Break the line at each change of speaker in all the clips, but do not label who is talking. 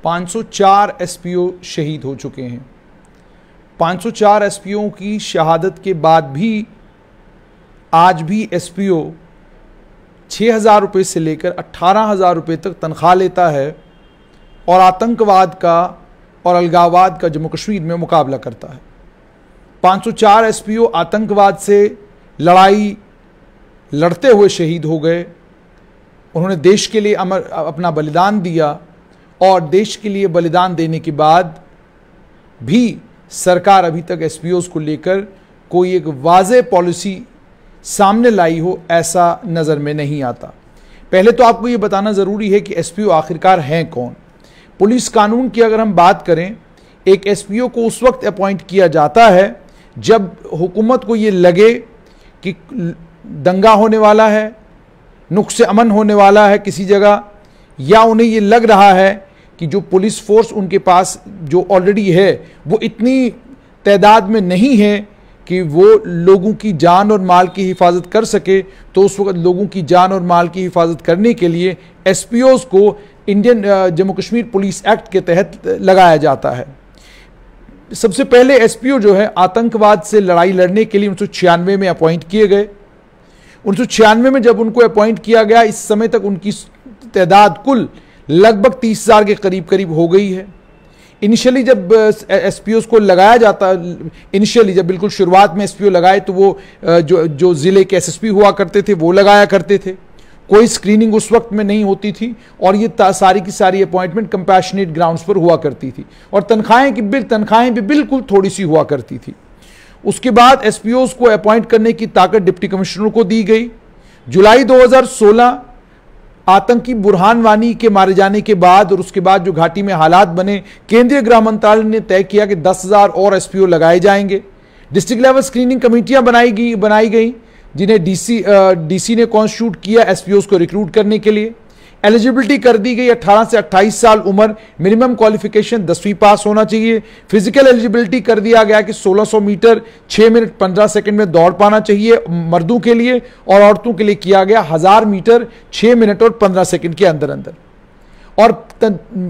504 SPO शहीद हो चुके हैं। 504 एसपीओ की शहादत के बाद भी आज भी एसपीओ 6,000 रुपये से लेकर 18,000 रुपये तक तनख्वाह लेता है और आतंकवाद का और अलगाववाद का जम्मू कश्मीर में मुकाबला करता है। 504 एसपीओ आतंकवाद से लड़ाई लड़ते हुए शहीद हो गए। उन्होंने देश के लिए अपना बलिदान दिया और देश के लिए बलिदान देने के बाद भी सरकार अभी तक एसपीओ को लेकर कोई एक वाज़ेह पॉलिसी सामने लाई हो, ऐसा नज़र में नहीं आता। पहले तो आपको ये बताना ज़रूरी है कि एसपीओ आखिरकार हैं कौन। पुलिस कानून की अगर हम बात करें, एक एसपीओ को उस वक्त अपॉइंट किया जाता है जब हुकूमत को ये लगे कि दंगा होने वाला है, नुक्स अमन होने वाला है किसी जगह, या उन्हें ये लग रहा है कि जो पुलिस फोर्स उनके पास जो ऑलरेडी है वो इतनी तादाद में नहीं है कि वो लोगों की जान और माल की हिफाजत कर सके। तो उस वक्त लोगों की जान और माल की हिफाजत करने के लिए एसपीओज़ को Indian Jammu Kashmir police act के तहत लगाया जाता है। सबसे पहले एसपीओ जो है आतंकवाद से लड़ाई लड़ने के लिए 1996 में अपॉइंट किए गए। 1996 में जब उनको अपॉइंट किया गया, इस समय तक उनकी तादाद कुल लगभग 30,000 के करीब हो गई है। इनिशियली जब एसपीओ को लगाया जाता, इनिशियली जब बिल्कुल शुरुआत में एसपीओ लगाए तो वो जो ज़िले के एसएसपी हुआ करते थे वो लगाया करते थे। कोई स्क्रीनिंग उस वक्त में नहीं होती थी और ये सारी की सारी अपॉइंटमेंट कंपैशनेट ग्राउंड्स पर हुआ करती थी और तनख्वाहें भी बिल्कुल थोड़ी सी हुआ करती थी। उसके बाद एसपीओ को अपॉइंट करने की ताकत डिप्टी कमिश्नरों को दी गई। जुलाई 2016 आतंकी बुरहान वानी के मारे जाने के बाद और उसके बाद जो घाटी में हालात बने, केंद्रीय गृह मंत्रालय ने तय किया कि 10,000 और एसपीओ लगाए जाएंगे। डिस्ट्रिक्ट लेवल स्क्रीनिंग कमेटियां बनाई गई जिन्हें डीसी ने कॉन्स्टिट्यूट किया एसपीओ को रिक्रूट करने के लिए। एलिजिबिलिटी कर दी गई 18 से 28 साल उम्र, मिनिमम क्वालिफिकेशन 10वीं पास होना चाहिए। फिजिकल एलिजिबिलिटी कर दिया गया कि 1600 मीटर 6 मिनट 15 सेकंड में दौड़ पाना चाहिए मर्दों के लिए, और औरतों के लिए किया गया 1000 मीटर 6 मिनट और 15 सेकंड के अंदर अंदर। और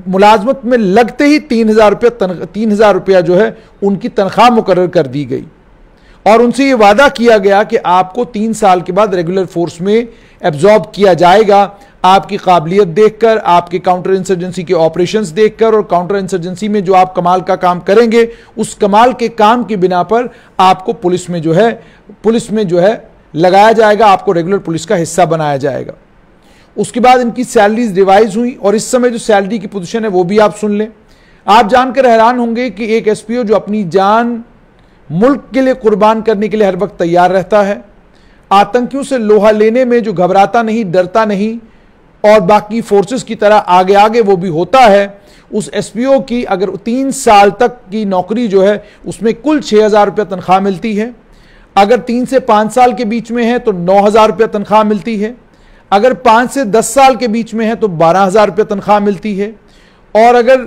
मुलाजमत में लगते ही 3,000 रुपया जो है उनकी तनख्वाह मुकर्रर कर दी गई और उनसे ये वादा किया गया कि आपको 3 साल के बाद रेगुलर फोर्स में एब्जॉर्ब किया जाएगा, आपकी काबिलियत देखकर, आपके काउंटर इंसर्जेंसी के ऑपरेशंस देखकर और काउंटर इंसर्जेंसी में जो आप कमाल का काम करेंगे उस कमाल के काम की बिना पर आपको पुलिस में जो है लगाया जाएगा, आपको रेगुलर पुलिस का हिस्सा बनाया जाएगा। उसके बाद इनकी सैलरीज रिवाइज हुई और इस समय जो सैलरी की पोजीशन है वो भी आप सुन लें। आप जानकर हैरान होंगे कि एक एसपीओ जो अपनी जान मुल्क के लिए कुर्बान करने के लिए हर वक्त तैयार रहता है, आतंकियों से लोहा लेने में जो घबराता नहीं, डरता नहीं और बाकी फोर्सेस की तरह आगे वो भी होता है, उस एसपीओ की अगर 3 साल तक की नौकरी जो है उसमें कुल 6,000 रुपया तनख्वाह मिलती है। अगर 3 से 5 साल के बीच में है तो 9,000 रुपया तनख्वाह मिलती है। अगर 5 से 10 साल के बीच में है तो 12,000 रुपया तनख्वाह मिलती है और अगर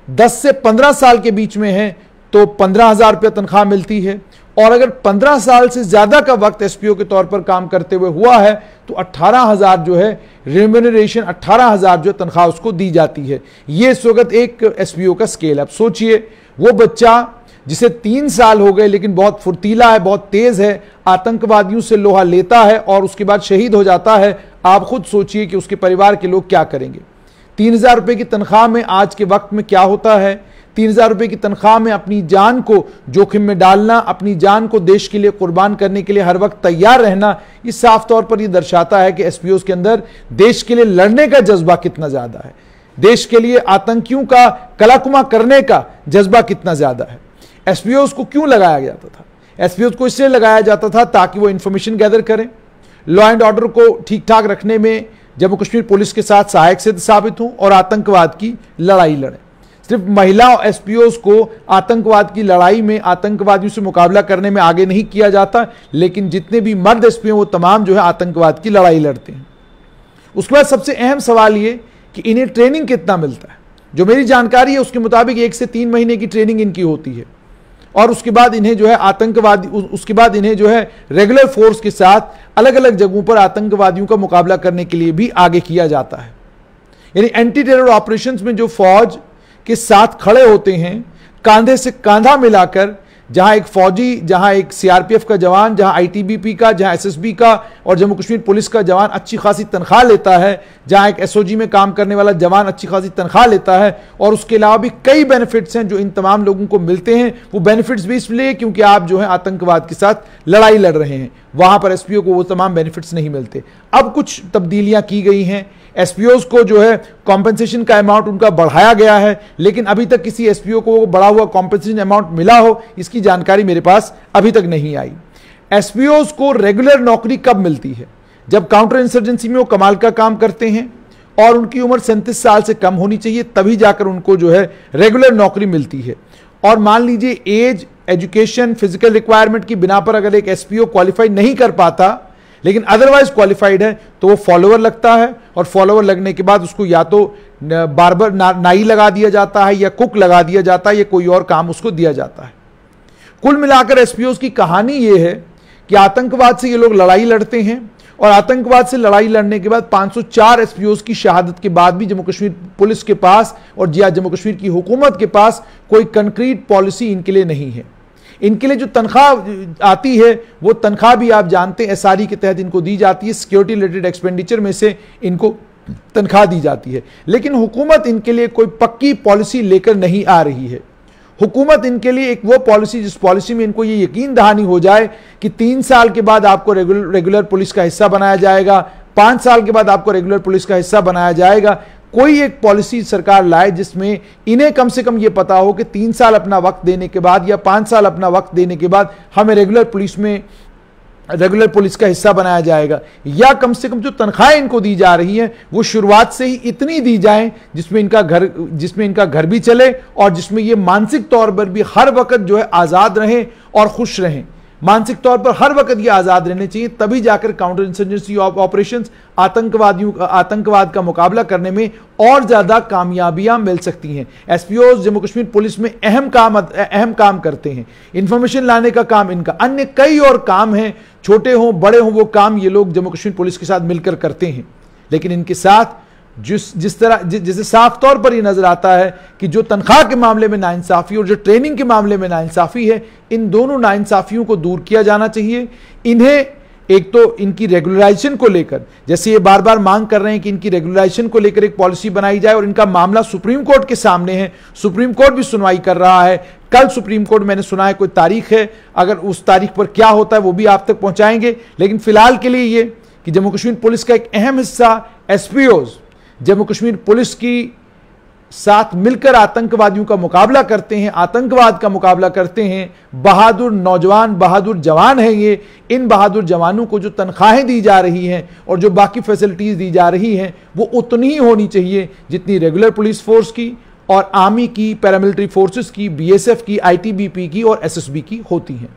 10 से 15 साल के बीच में है तो 15,000 रुपया तनख्वाह मिलती है और अगर 15 साल से ज्यादा का वक्त एसपीओ के तौर पर काम करते हुए हुआ है तो 18,000 जो है रेम्यूनरेशन, 18,000 जो तनख्वाह उसको दी जाती है। ये इस वक्त एक एसपीओ का स्केल। अब सोचिए वो बच्चा जिसे 3 साल हो गए लेकिन बहुत फुर्तीला है, बहुत तेज है, आतंकवादियों से लोहा लेता है और उसके बाद शहीद हो जाता है। आप खुद सोचिए कि उसके परिवार के लोग क्या करेंगे। 3,000 रुपए की तनख्वाह में आज के वक्त में क्या होता है, 3,000 रुपए की तनख्वाह में अपनी जान को जोखिम में डालना, अपनी जान को देश के लिए कुर्बान करने के लिए हर वक्त तैयार रहना, ये साफ तौर पर ये दर्शाता है कि एसपीओ के अंदर देश के लिए लड़ने का जज्बा कितना ज्यादा है, देश के लिए आतंकियों का कलाकुमा करने का जज्बा कितना ज्यादा है। एसपीओ को क्यों लगाया जाता था? एसपीओ को इसलिए लगाया जाता था ताकि वो इंफॉर्मेशन गैदर करें, लॉ एंड ऑर्डर को ठीक ठाक रखने में जम्मू कश्मीर पुलिस के साथ सहायक सिद्ध साबित हों और आतंकवाद की लड़ाई लड़ें। सिर्फ महिला एसपीओ को आतंकवाद की लड़ाई में, आतंकवादियों से मुकाबला करने में आगे नहीं किया जाता, लेकिन जितने भी मर्द एसपीओ वो तमाम जो है आतंकवाद की लड़ाई लड़ते हैं। उसके बाद सबसे अहम सवाल ये कि इन्हें ट्रेनिंग कितना मिलता है। जो मेरी जानकारी है उसके मुताबिक 1 से 3 महीने की ट्रेनिंग इनकी होती है और उसके बाद इन्हें जो है उसके बाद इन्हें जो है रेगुलर फोर्स के साथ अलग अलग जगहों पर आतंकवादियों का मुकाबला करने के लिए भी आगे किया जाता है। यानी एंटी टेरर ऑपरेशंस में जो फौज के साथ खड़े होते हैं, कंधे से कंधा मिलाकर, जहां एक फौजी, जहां एक सीआरपीएफ का जवान, जहां आईटीबीपी का, जहां एसएसबी का और जम्मू कश्मीर पुलिस का जवान अच्छी खासी तनख्वाह लेता है, जहां एक एसओजी में काम करने वाला जवान अच्छी खासी तनख्वाह लेता है, और उसके अलावा भी कई बेनिफिट्स हैं जो इन तमाम लोगों को मिलते हैं। वो बेनिफिट्स भी इसलिए क्योंकि आप जो है आतंकवाद के साथ लड़ाई लड़ रहे हैं, वहां पर एसपीओ को वो तमाम बेनिफिट्स नहीं मिलते। अब कुछ तब्दीलियां की गई हैं, एसपीओज को जो है कॉम्पेंसेशन का अमाउंट उनका बढ़ाया गया है, लेकिन अभी तक किसी एसपीओ को बढ़ा हुआ कॉम्पेंसेशन अमाउंट मिला हो, इसकी जानकारी मेरे पास अभी तक नहीं आई। एसपीओज को रेगुलर नौकरी कब मिलती है? जब काउंटर इंसर्जेंसी में वो कमाल का काम करते हैं और उनकी उम्र 37 साल से कम होनी चाहिए, तभी जाकर उनको जो है रेगुलर नौकरी मिलती है। और मान लीजिए एज, एजुकेशन, फिजिकल रिक्वायरमेंट की बिना पर अगर एक एसपीओ क्वालिफाई नहीं कर पाता लेकिन अदरवाइज क्वालिफाइड है, तो वो फॉलोअर लगता है, और फॉलोअर लगने के बाद उसको या तो बार्बर नाई लगा दिया जाता है, या कुक लगा दिया जाता है, या कोई और काम उसको दिया जाता है। कुल मिलाकर एसपीओज की कहानी ये है कि आतंकवाद से ये लोग लड़ाई लड़ते हैं, और आतंकवाद से लड़ाई लड़ने के बाद 504 एसपीओज की शहादत के बाद भी जम्मू कश्मीर पुलिस के पास और जम्मू कश्मीर की हुकूमत के पास कोई कंक्रीट पॉलिसी इनके लिए नहीं है। इनके लिए जो तनख्वाह आती है वो तनख्वाह भी आप जानते हैं एसआरई के तहत इनको दी जाती है, सिक्योरिटी रिलेटेड एक्सपेंडिचर में से इनको तनख्वाह दी जाती है। लेकिन हुकूमत इनके लिए कोई पक्की पॉलिसी लेकर नहीं आ रही है। हुकूमत इनके लिए एक वो पॉलिसी, जिस पॉलिसी में इनको ये यकीन दहानी हो जाए कि 3 साल के बाद आपको रेगुलर पुलिस का हिस्सा बनाया जाएगा, 5 साल के बाद आपको रेगुलर पुलिस का हिस्सा बनाया जाएगा। कोई एक पॉलिसी सरकार लाए जिसमें इन्हें कम से कम यह पता हो कि 3 साल अपना वक्त देने के बाद या 5 साल अपना वक्त देने के बाद हमें रेगुलर पुलिस का हिस्सा बनाया जाएगा, या कम से कम जो तनख्वाहें इनको दी जा रही हैं वो शुरुआत से ही इतनी दी जाएं जिसमें इनका घर भी चले और जिसमें ये मानसिक तौर पर भी हर वक्त जो है आज़ाद रहें और खुश रहें। मानसिक तौर पर हर वक्त ये आज़ाद रहने चाहिए, तभी जाकर काउंटर इंसर्जेंसी ऑपरेशंस, आतंकवाद का मुकाबला करने में और ज़्यादा कामयाबियां मिल सकती हैं। एसपीओज जम्मू कश्मीर पुलिस में अहम काम करते हैं। इंफॉर्मेशन लाने का काम इनका, अन्य कई और काम हैं, छोटे हों बड़े हों, वो काम ये लोग जम्मू कश्मीर पुलिस के साथ मिलकर करते हैं। लेकिन इनके साथ जिसे साफ तौर पर यह नजर आता है कि जो तनख्वाह के मामले में नाइंसाफी और जो ट्रेनिंग के मामले में नाइंसाफी है, इन दोनों नाइंसाफियों को दूर किया जाना चाहिए। इन्हें एक तो इनकी रेगुलराइजेशन को लेकर, जैसे ये बार बार मांग कर रहे हैं कि इनकी रेगुलराइजेशन को लेकर एक पॉलिसी बनाई जाए, और इनका मामला सुप्रीम कोर्ट के सामने है, सुप्रीम कोर्ट भी सुनवाई कर रहा है। कल सुप्रीम कोर्ट, मैंने सुना है कोई तारीख है, अगर उस तारीख पर क्या होता है वो भी आप तक पहुंचाएंगे। लेकिन फिलहाल के लिए ये कि जम्मू कश्मीर पुलिस का एक अहम हिस्सा एसपीओज जम्मू कश्मीर पुलिस की साथ मिलकर आतंकवादियों का मुकाबला करते हैं, आतंकवाद का मुकाबला करते हैं। बहादुर नौजवान, बहादुर जवान हैं ये। इन बहादुर जवानों को जो तनख्वाहें दी जा रही हैं और जो बाकी फैसिलिटीज दी जा रही हैं वो उतनी ही होनी चाहिए जितनी रेगुलर पुलिस फोर्स की और आर्मी की, पैरामिलिट्री फोर्सेस की, बीएसएफ की, आईटीबीपी की और एसएसबी की होती हैं।